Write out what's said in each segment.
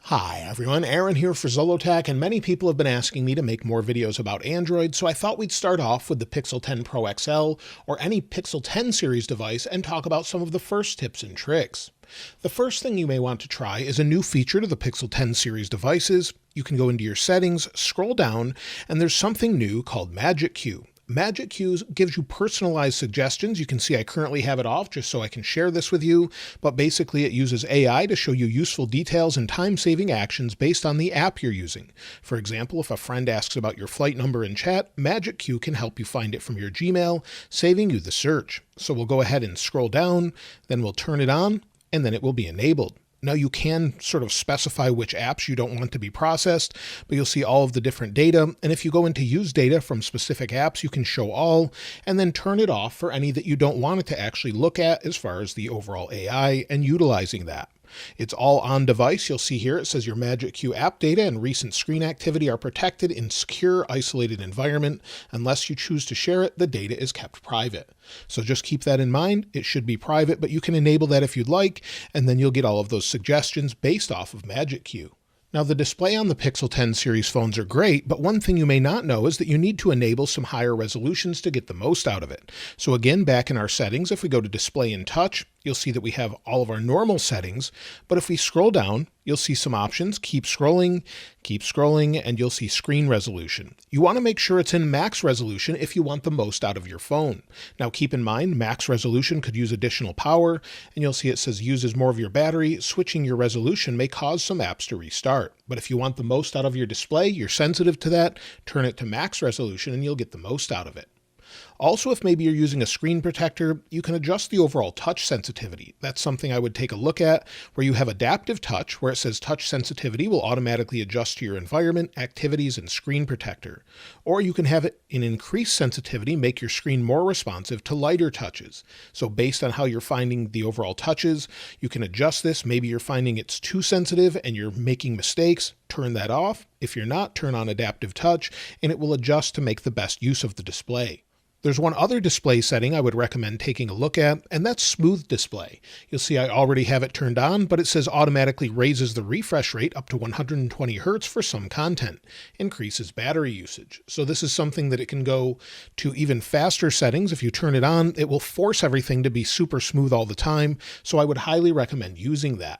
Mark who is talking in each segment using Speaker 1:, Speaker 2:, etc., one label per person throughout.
Speaker 1: Hi everyone, Aaron here for Zollotech, and many people have been asking me to make more videos about Android, so I thought we'd start off with the Pixel 10 Pro XL or any Pixel 10 series device and talk about some of the first tips and tricks. The first thing you may want to try is a new feature to the Pixel 10 series devices. You can go into your settings, scroll down, and there's something new called Magic Queue. Magic Queues gives you personalized suggestions. You can see I currently have it off just so I can share this with you, but basically it uses AI to show you useful details and time-saving actions based on the app you're using. For example, if a friend asks about your flight number in chat, Magic Queue can help you find it from your Gmail, saving you the search. So we'll go ahead and scroll down, then we'll turn it on, and then it will be enabled. Now you can sort of specify which apps you don't want to be processed, but you'll see all of the different data. And if you go into use data from specific apps, you can show all and then turn it off for any that you don't want it to actually look at as far as the overall AI and utilizing that. It's all on device. You'll see here it says your Magic Queue app data and recent screen activity are protected in secure, isolated environment. Unless you choose to share it, the data is kept private. So just keep that in mind. It should be private, but you can enable that if you'd like, and then you'll get all of those suggestions based off of Magic Queue. Now the display on the Pixel 10 series phones are great, but one thing you may not know is that you need to enable some higher resolutions to get the most out of it. So again, back in our settings, if we go to display and touch, you'll see that we have all of our normal settings, but if we scroll down, you'll see some options. Keep scrolling, and you'll see screen resolution. You want to make sure it's in max resolution if you want the most out of your phone. Now keep in mind, max resolution could use additional power, and you'll see it says uses more of your battery. Switching your resolution may cause some apps to restart. But if you want the most out of your display, you're sensitive to that, turn it to max resolution and you'll get the most out of it. Also, if maybe you're using a screen protector, you can adjust the overall touch sensitivity. That's something I would take a look at, where you have adaptive touch, where it says touch sensitivity will automatically adjust to your environment, activities, and screen protector. Or you can have it in increased sensitivity, make your screen more responsive to lighter touches. So based on how you're finding the overall touches, you can adjust this. Maybe you're finding it's too sensitive and you're making mistakes, turn that off. If you're not, turn on adaptive touch, and it will adjust to make the best use of the display. There's one other display setting I would recommend taking a look at, and that's smooth display. You'll see I already have it turned on, but it says automatically raises the refresh rate up to 120 Hz for some content, increases battery usage. So this is something that it can go to even faster settings. If you turn it on, it will force everything to be super smooth all the time, so I would highly recommend using that.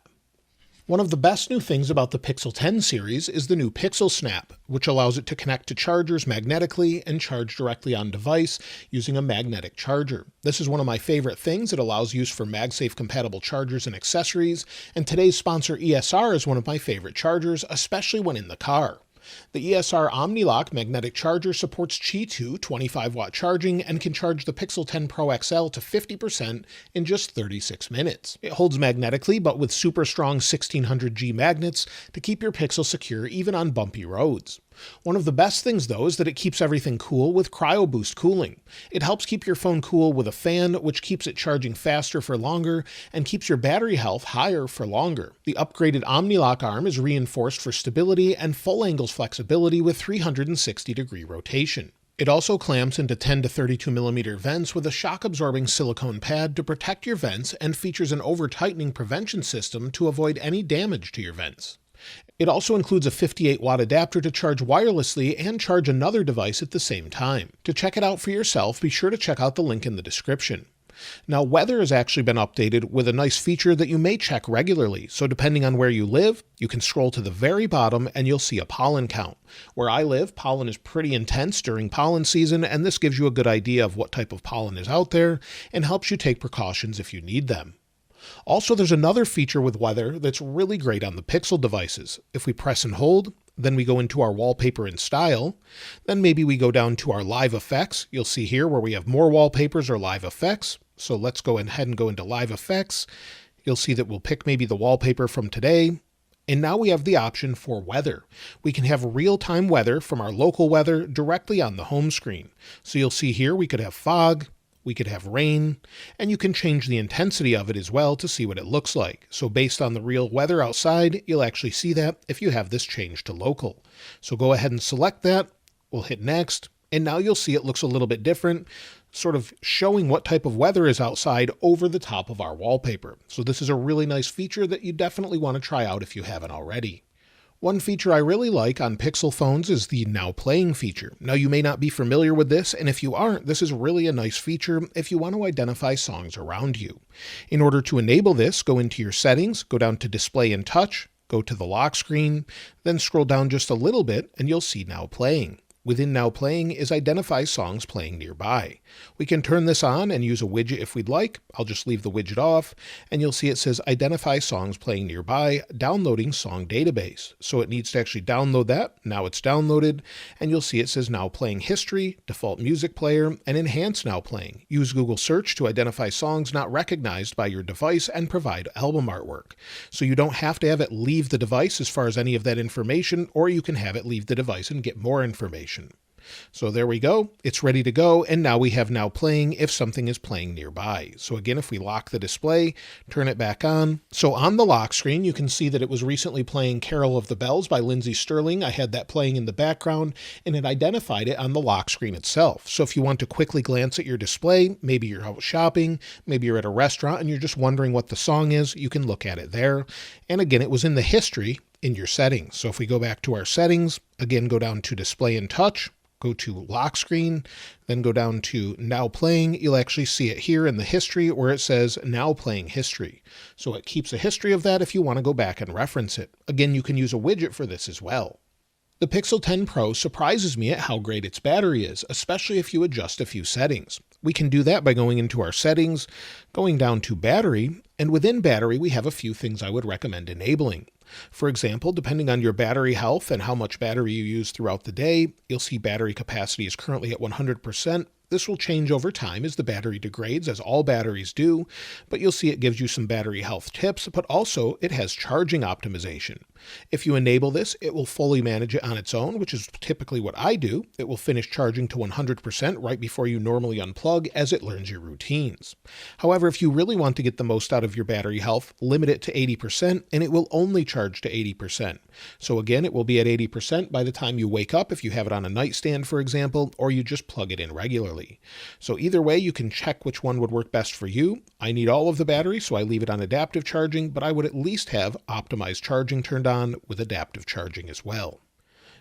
Speaker 1: One of the best new things about the Pixel 10 series is the new Pixel Snap, which allows it to connect to chargers magnetically and charge directly on device using a magnetic charger. This is one of my favorite things. It allows use for MagSafe compatible chargers and accessories, and today's sponsor ESR is one of my favorite chargers, especially when in the car. The ESR OmniLock magnetic charger supports Qi 2 25-watt charging and can charge the Pixel 10 Pro XL to 50% in just 36 minutes. It holds magnetically, but with super strong 1600G magnets to keep your Pixel secure even on bumpy roads. One of the best things, though, is that it keeps everything cool with Cryo Boost cooling. It helps keep your phone cool with a fan, which keeps it charging faster for longer and keeps your battery health higher for longer. The upgraded OmniLock arm is reinforced for stability and full angles flexibility with 360-degree rotation. It also clamps into 10 to 32 millimeter vents with a shock-absorbing silicone pad to protect your vents and features an over-tightening prevention system to avoid any damage to your vents. It also includes a 58-watt adapter to charge wirelessly and charge another device at the same time. To check it out for yourself, be sure to check out the link in the description. Now, weather has actually been updated with a nice feature that you may check regularly. So depending on where you live, you can scroll to the very bottom and you'll see a pollen count. Where I live, pollen is pretty intense during pollen season, and this gives you a good idea of what type of pollen is out there and helps you take precautions if you need them. Also, there's another feature with weather that's really great on the Pixel devices. If we press and hold, then we go into our wallpaper and style, then maybe we go down to our live effects. You'll see here where we have more wallpapers or live effects. So let's go ahead and go into live effects. You'll see that we'll pick maybe the wallpaper from today. And now we have the option for weather. We can have real-time weather from our local weather directly on the home screen. So you'll see here we could have fog, we could have rain, and you can change the intensity of it as well to see what it looks like. So based on the real weather outside, you'll actually see that if you have this changed to local. So go ahead and select that. We'll hit next, and now you'll see it looks a little bit different, sort of showing what type of weather is outside over the top of our wallpaper. So this is a really nice feature that you definitely want to try out if you haven't already. One feature I really like on Pixel phones is the Now Playing feature. Now, you may not be familiar with this, and if you aren't, this is really a nice feature if you want to identify songs around you. In order to enable this, go into your settings, go down to Display and Touch, go to the lock screen, then scroll down just a little bit and you'll see Now Playing. Within Now Playing is Identify Songs Playing Nearby. We can turn this on and use a widget if we'd like. I'll just leave the widget off, and you'll see it says Identify Songs Playing Nearby, Downloading Song Database. So it needs to actually download that. Now it's downloaded, and you'll see it says Now Playing History, Default Music Player, and Enhance Now Playing. Use Google Search to identify songs not recognized by your device and provide album artwork. So you don't have to have it leave the device as far as any of that information, or you can have it leave the device and get more information. So there we go, it's ready to go, and now we have Now Playing if something is playing nearby. So again, if we lock the display, turn it back on. So on the lock screen, you can see that it was recently playing Carol of the Bells by Lindsey Stirling. I had that playing in the background, and it identified it on the lock screen itself. So if you want to quickly glance at your display, maybe you're out shopping, maybe you're at a restaurant, and you're just wondering what the song is, you can look at it there. And again, it was in the history in your settings. So if we go back to our settings, again, go down to Display and Touch, go to Lock Screen, then go down to Now Playing. You'll actually see it here in the history where it says Now Playing History. So it keeps a history of that if you want to go back and reference it. Again, you can use a widget for this as well. The Pixel 10 Pro surprises me at how great its battery is, especially if you adjust a few settings. We can do that by going into our settings, going down to battery, and within battery we have a few things I would recommend enabling. For example, depending on your battery health and how much battery you use throughout the day, you'll see battery capacity is currently at 100%. This will change over time as the battery degrades, as all batteries do, but you'll see it gives you some battery health tips, but also it has charging optimization. If you enable this, it will fully manage it on its own, which is typically what I do. It will finish charging to 100% right before you normally unplug as it learns your routines. However, if you really want to get the most out of your battery health, limit it to 80% and it will only charge to 80%. So again, it will be at 80% by the time you wake up if you have it on a nightstand, for example, or you just plug it in regularly. So either way, you can check which one would work best for you. I need all of the battery, so I leave it on adaptive charging, but I would at least have optimized charging turned on with adaptive charging as well.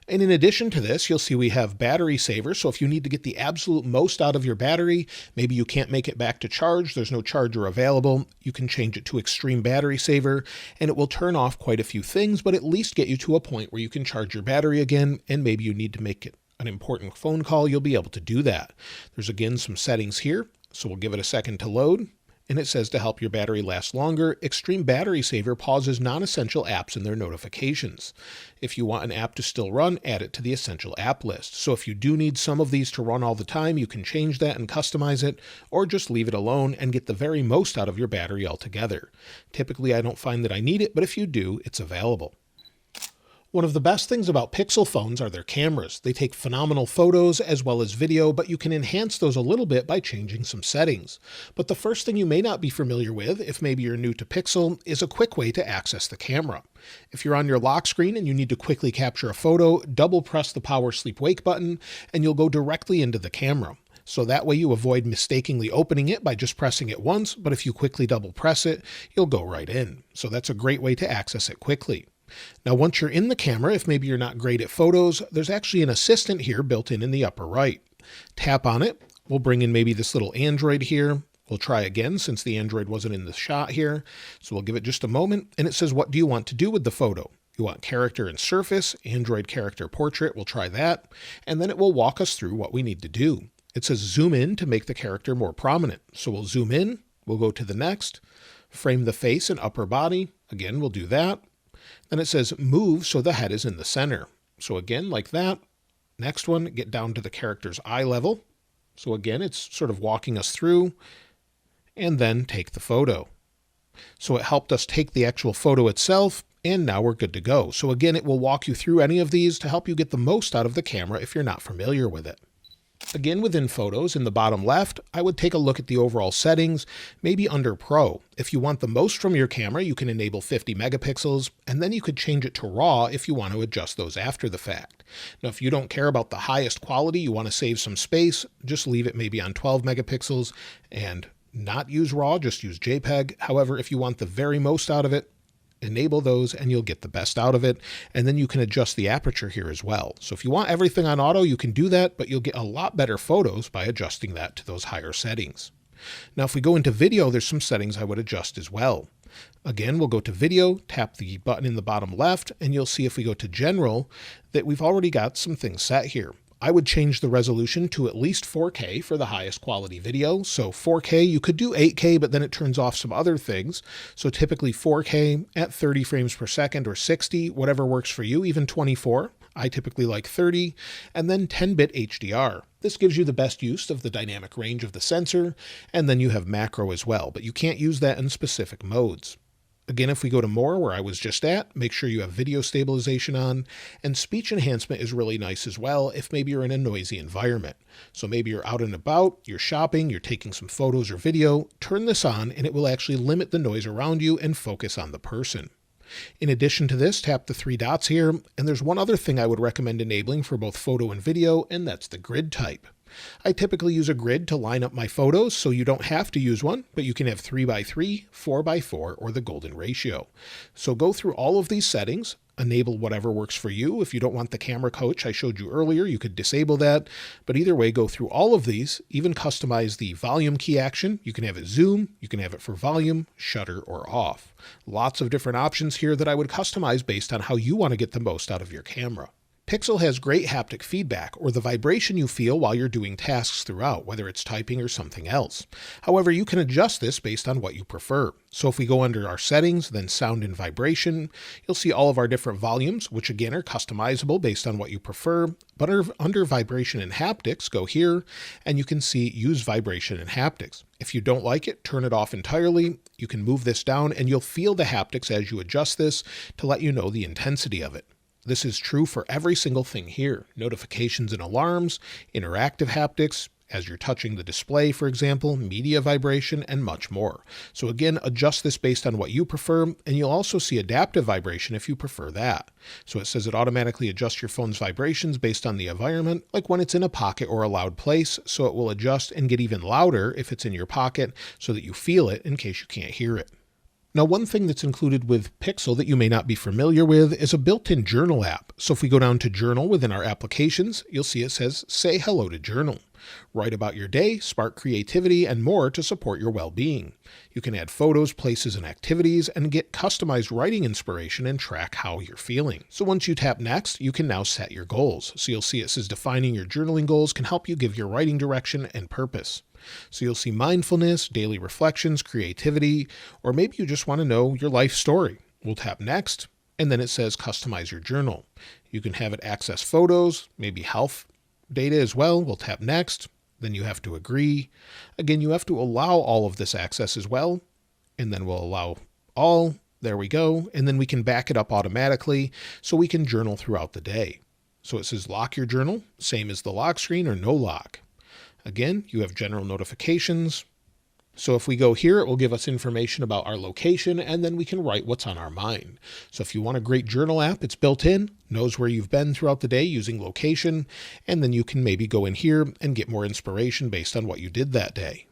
Speaker 1: And in addition to this, you'll see we have battery saver. So if you need to get the absolute most out of your battery, maybe you can't make it back to charge, there's no charger available, you can change it to extreme battery saver, and it will turn off quite a few things, but at least get you to a point where you can charge your battery again, and maybe you need to make it an important phone call, you'll be able to do that. There's again some settings here, so we'll give it a second to load. And it says to help your battery last longer, Extreme Battery Saver pauses non-essential apps in their notifications. If you want an app to still run, add it to the essential app list. So if you do need some of these to run all the time, you can change that and customize it, or just leave it alone and get the very most out of your battery altogether. Typically, I don't find that I need it, but if you do, it's available. One of the best things about Pixel phones are their cameras. They take phenomenal photos as well as video, but you can enhance those a little bit by changing some settings. But the first thing you may not be familiar with, if maybe you're new to Pixel, is a quick way to access the camera. If you're on your lock screen and you need to quickly capture a photo, double press the power sleep wake button and you'll go directly into the camera. So that way you avoid mistakenly opening it by just pressing it once, but if you quickly double press it, you'll go right in. So that's a great way to access it quickly. Now, once you're in the camera, if maybe you're not great at photos, there's actually an assistant here built in the upper right. Tap on it. We'll bring in maybe this little Android here. We'll try again since the Android wasn't in the shot here. So we'll give it just a moment. And it says, what do you want to do with the photo? You want character and surface, Android character portrait. We'll try that. And then it will walk us through what we need to do. It says zoom in to make the character more prominent. So we'll zoom in. We'll go to the next. Frame the face and upper body. Again, we'll do that. Then it says move so the head is in the center. So again, like that. Next one, get down to the character's eye level. So again, it's sort of walking us through, and then take the photo. So it helped us take the actual photo itself, and now we're good to go. So again, it will walk you through any of these to help you get the most out of the camera if you're not familiar with it. Again, within Photos, in the bottom left, I would take a look at the overall settings, maybe under Pro. If you want the most from your camera, you can enable 50 megapixels, and then you could change it to RAW if you want to adjust those after the fact. Now, if you don't care about the highest quality, you want to save some space, just leave it maybe on 12 megapixels and not use RAW, just use JPEG. However, if you want the very most out of it, Enable those and you'll get the best out of it. And then you can adjust the aperture here as well. So if you want everything on auto, you can do that, but you'll get a lot better photos by adjusting that to those higher settings. Now, if we go into video, there's some settings I would adjust as well. Again, we'll go to video, tap the button in the bottom left, and you'll see if we go to general that we've already got some things set here. I would change the resolution to at least 4K for the highest quality video. So 4K, you could do 8K, but then it turns off some other things. So typically 4K at 30 frames per second or 60, whatever works for you, even 24. I typically like 30, and then 10-bit HDR. This gives you the best use of the dynamic range of the sensor, and then you have macro as well, but you can't use that in specific modes. Again, if we go to more, where I was just at, make sure you have video stabilization on, and speech enhancement is really nice as well if maybe you're in a noisy environment. So maybe you're out and about, you're shopping, you're taking some photos or video, turn this on and it will actually limit the noise around you and focus on the person. In addition to this, tap the three dots here, and there's one other thing I would recommend enabling for both photo and video, and that's the grid type. I typically use a grid to line up my photos, so you don't have to use one, but you can have 3x3, 4x4, or the golden ratio. So go through all of these settings, enable whatever works for you. If you don't want the camera coach I showed you earlier, you could disable that. But either way, go through all of these, even customize the volume key action. You can have it zoom, you can have it for volume, shutter, or off. Lots of different options here that I would customize based on how you want to get the most out of your camera. Pixel has great haptic feedback, or the vibration you feel while you're doing tasks throughout, whether it's typing or something else. However, you can adjust this based on what you prefer. So if we go under our settings, then sound and vibration, you'll see all of our different volumes, which again are customizable based on what you prefer. But under vibration and haptics, go here, and you can see use vibration and haptics. If you don't like it, turn it off entirely. You can move this down and you'll feel the haptics as you adjust this to let you know the intensity of it. This is true for every single thing here. Notifications and alarms, interactive haptics, as you're touching the display, for example, media vibration, and much more. So again, adjust this based on what you prefer, and you'll also see adaptive vibration if you prefer that. So it says it automatically adjusts your phone's vibrations based on the environment, like when it's in a pocket or a loud place, so it will adjust and get even louder if it's in your pocket so that you feel it in case you can't hear it. Now, one thing that's included with Pixel that you may not be familiar with is a built-in journal app. So if we go down to journal within our applications, you'll see it says, say hello to journal. Write about your day, spark creativity, and more to support your well-being. You can add photos, places, and activities, and get customized writing inspiration and track how you're feeling. So once you tap next, you can now set your goals. So you'll see it says defining your journaling goals can help you give your writing direction and purpose. So you'll see mindfulness, daily reflections, creativity, or maybe you just want to know your life story. We'll tap next, and then it says customize your journal. You can have it access photos, maybe health data as well. We'll tap next, then you have to agree. Again, you have to allow all of this access as well, and then we'll allow all. There we go, and then we can back it up automatically so we can journal throughout the day. So it says lock your journal, same as the lock screen or no lock. Again, you have general notifications. So if we go here, it will give us information about our location, and then we can write what's on our mind. So if you want a great journal app, it's built in, knows where you've been throughout the day using location, and then you can maybe go in here and get more inspiration based on what you did that day.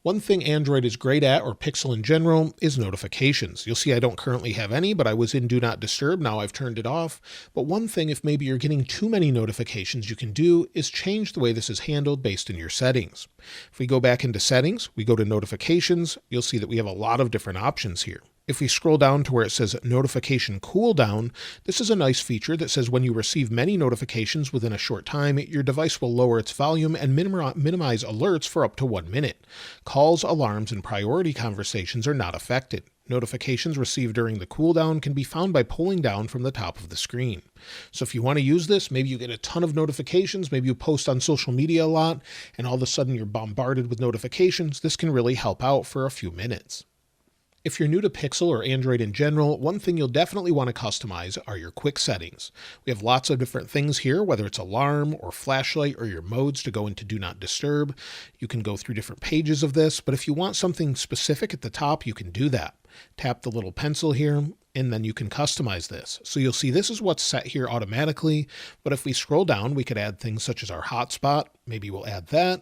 Speaker 1: One thing Android is great at, or Pixel in general, is notifications. You'll see I don't currently have any, but I was in Do Not Disturb. Now I've turned it off. But one thing, if maybe you're getting too many notifications, you can do is change the way this is handled based in your settings. If we go back into settings, we go to notifications, you'll see that we have a lot of different options here. If we scroll down to where it says notification cooldown, this is a nice feature that says when you receive many notifications within a short time, your device will lower its volume and minimize alerts for up to 1 minute. Calls, alarms, and priority conversations are not affected. Notifications received during the cooldown can be found by pulling down from the top of the screen. So if you want to use this, maybe you get a ton of notifications, maybe you post on social media a lot, and all of a sudden you're bombarded with notifications, this can really help out for a few minutes. If you're new to Pixel or Android in general, one thing you'll definitely want to customize are your quick settings. We have lots of different things here, whether it's alarm or flashlight or your modes to go into Do Not Disturb. You can go through different pages of this, but if you want something specific at the top, you can do that. Tap the little pencil here, and then you can customize this. So you'll see this is what's set here automatically, but if we scroll down, we could add things such as our hotspot. Maybe we'll add that.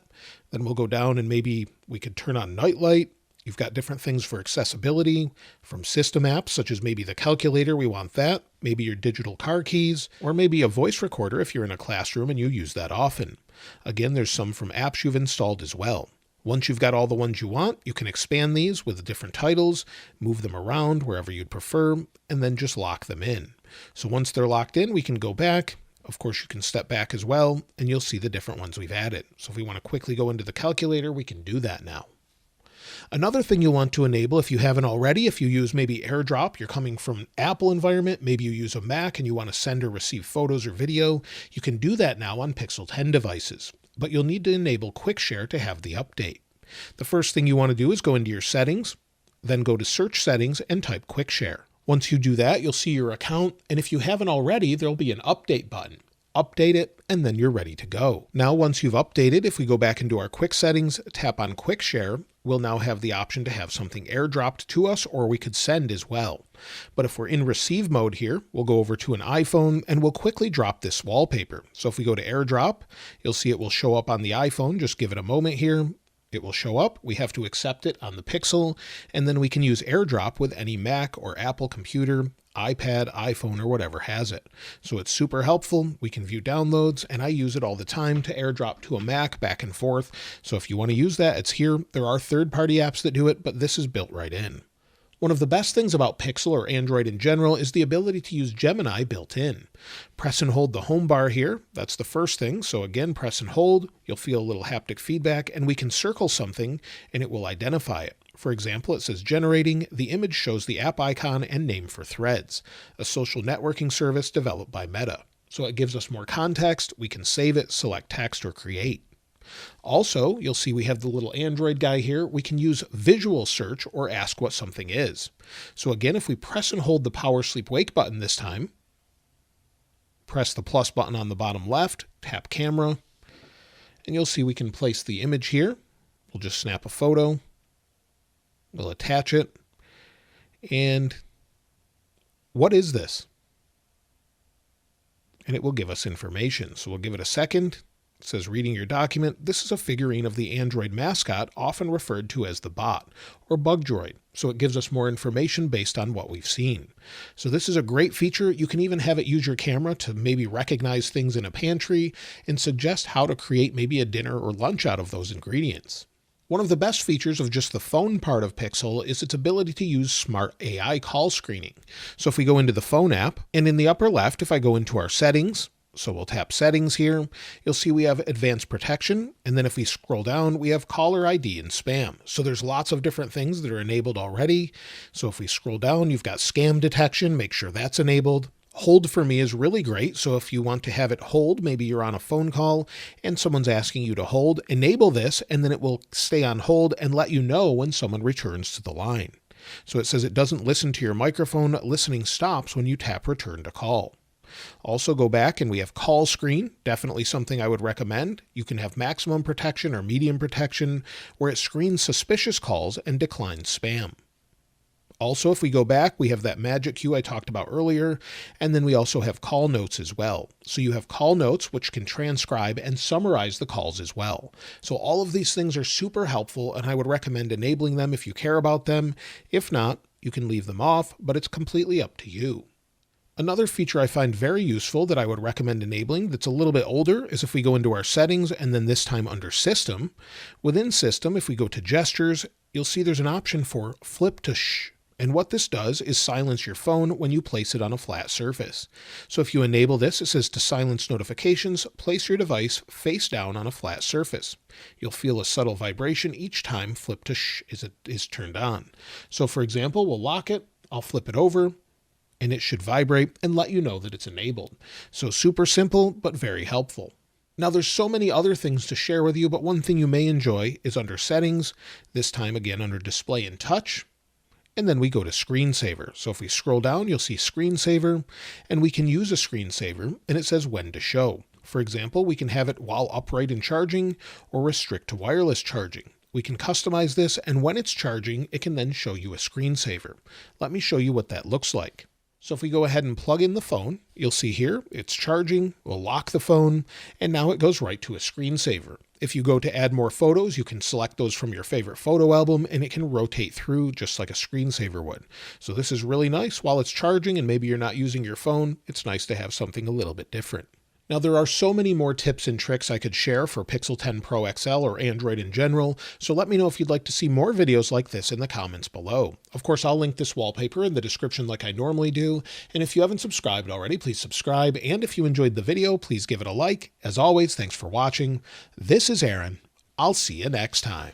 Speaker 1: Then we'll go down and maybe we could turn on nightlight. You've got different things for accessibility from system apps, such as maybe the calculator, we want that, maybe your digital car keys, or maybe a voice recorder if you're in a classroom and you use that often. Again, there's some from apps you've installed as well. Once you've got all the ones you want, you can expand these with different titles, move them around wherever you'd prefer, and then just lock them in. So once they're locked in, we can go back. Of course, you can step back as well, and you'll see the different ones we've added. So if we want to quickly go into the calculator, we can do that now. Another thing you'll want to enable if you haven't already, if you use maybe AirDrop, you're coming from an Apple environment, maybe you use a Mac and you want to send or receive photos or video, you can do that now on Pixel 10 devices. But you'll need to enable Quick Share to have the update. The first thing you want to do is go into your settings, then go to search settings and type Quick Share. Once you do that, you'll see your account, and if you haven't already, there'll be an update button. Update it, and then you're ready to go. Now, once you've updated, if we go back into our quick settings, tap on Quick Share, we'll now have the option to have something airdropped to us, or we could send as well. But if we're in receive mode here, we'll go over to an iPhone and we'll quickly drop this wallpaper. So if we go to AirDrop, you'll see it will show up on the iPhone. Just give it a moment here. It will show up. We have to accept it on the Pixel, and then we can use AirDrop with any Mac or Apple computer, iPad, iPhone, or whatever has it. So it's super helpful. We can view downloads, and I use it all the time to AirDrop to a Mac back and forth. So if you want to use that, it's here. There are third-party apps that do it, but this is built right in. One of the best things about Pixel or Android in general is the ability to use Gemini built in. Press and hold the home bar here. That's the first thing. So again, press and hold. You'll feel a little haptic feedback, and we can circle something and it will identify it. For example, it says generating. The image shows the app icon and name for Threads, a social networking service developed by Meta. So it gives us more context. We can save it, select text, or create. Also, you'll see we have the little Android guy here. We can use visual search or ask what something is. So again, if we press and hold the power sleep wake button this time, press the plus button on the bottom left, tap camera, and you'll see we can place the image here. We'll just snap a photo. We'll attach it. And what is this? And it will give us information. So we'll give it a second. It says reading your document. This is a figurine of the Android mascot, often referred to as the bot or bug droid. So it gives us more information based on what we've seen. So this is a great feature. You can even have it use your camera to maybe recognize things in a pantry and suggest how to create maybe a dinner or lunch out of those ingredients. One of the best features of just the phone part of Pixel is its ability to use smart AI call screening. So if we go into the phone app, and in the upper left, if I go into our settings, so we'll tap settings here, you'll see we have advanced protection, and then if we scroll down, we have caller ID and spam. So there's lots of different things that are enabled already. So if we scroll down, you've got scam detection, make sure that's enabled. Hold for me is really great. So if you want to have it hold, maybe you're on a phone call and someone's asking you to hold, enable this, and then it will stay on hold and let you know when someone returns to the line. So it says it doesn't listen to your microphone. Listening stops when you tap return to call. Also go back and we have call screen, definitely something I would recommend. You can have maximum protection or medium protection where it screens suspicious calls and declines spam. Also, if we go back, we have that magic cue I talked about earlier, and then we also have call notes as well. So you have call notes, which can transcribe and summarize the calls as well. So all of these things are super helpful, and I would recommend enabling them if you care about them. If not, you can leave them off, but it's completely up to you. Another feature I find very useful that I would recommend enabling that's a little bit older is if we go into our settings and then this time under system. Within system, if we go to gestures, you'll see there's an option for flip to shh. And what this does is silence your phone when you place it on a flat surface. So if you enable this, it says to silence notifications, place your device face down on a flat surface. You'll feel a subtle vibration each time flip to shh is turned on. So for example, we'll lock it, I'll flip it over, and it should vibrate and let you know that it's enabled. So super simple, but very helpful. Now there's so many other things to share with you, but one thing you may enjoy is under settings, this time again under display and touch, and then we go to screensaver. So if we scroll down, you'll see screensaver, and we can use a screensaver, and it says when to show. For example, we can have it while upright and charging, or restrict to wireless charging. We can customize this, and when it's charging, it can then show you a screensaver. Let me show you what that looks like. So if we go ahead and plug in the phone, you'll see here it's charging, we'll lock the phone, and now it goes right to a screensaver. If you go to add more photos, you can select those from your favorite photo album and it can rotate through just like a screensaver would. So this is really nice while it's charging and maybe you're not using your phone. It's nice to have something a little bit different. Now there are so many more tips and tricks I could share for Pixel 10 Pro XL or Android in general, so let me know if you'd like to see more videos like this in the comments below. Of course, I'll link this wallpaper in the description like I normally do, and if you haven't subscribed already, please subscribe, and if you enjoyed the video, please give it a like. As always, thanks for watching. This is Aaron. I'll see you next time.